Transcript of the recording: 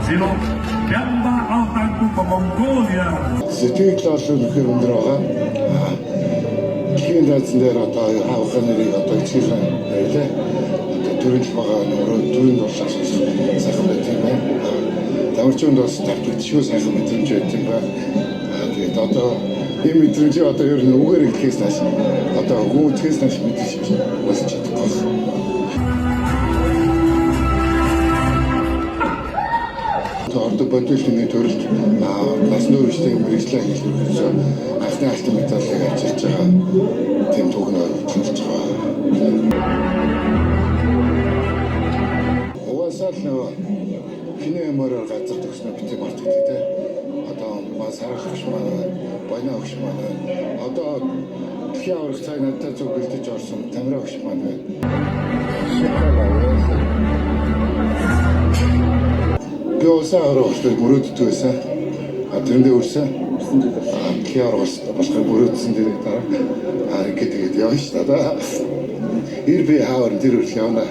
Zero, Gamba Altanku for Mongolia. Сэтгэл олсон нөхөр өндөр байгаа. Чихэн дайцсан дээр одоо хаахын нэрийг одоо чихэн байлаа. Одоо төрөл байгаа нөрөө төрөнд болсоос сайхан байт юм байна. Даварчунд бас тавтагдчихгүй сайхан мэдрэмж байт юм байна. Тэгээд одоо ийм мэдрэмж одоо ер нь үгээр хэлхээс нааш одоо гүйтгээс нааш мэдээж болж чадахгүй. Одоо бодволны төрөлд насны үржтэй мэрэгчлээ хэлбэрээс анхны алтан медалийг авчирч байгаа тийм түүхний тэмцэж байгаа. Угаасаа л нөгөө хинэ юмараар газар төгснө бити мартдаг те. Одоо мас харах гэж манай байна өгч манай. Одоо дэлхийн аврах цаг надад зөв бэлдэж орсон тамираа өгч манай. Биосаа орохтой мөрөддөг байсан. Тэрэндээ өрсөн. Тэгэхээр бас мөрөдсөн дээр дараа ингээд явна шүү дээ. Ир би хаавар тэр үл явна.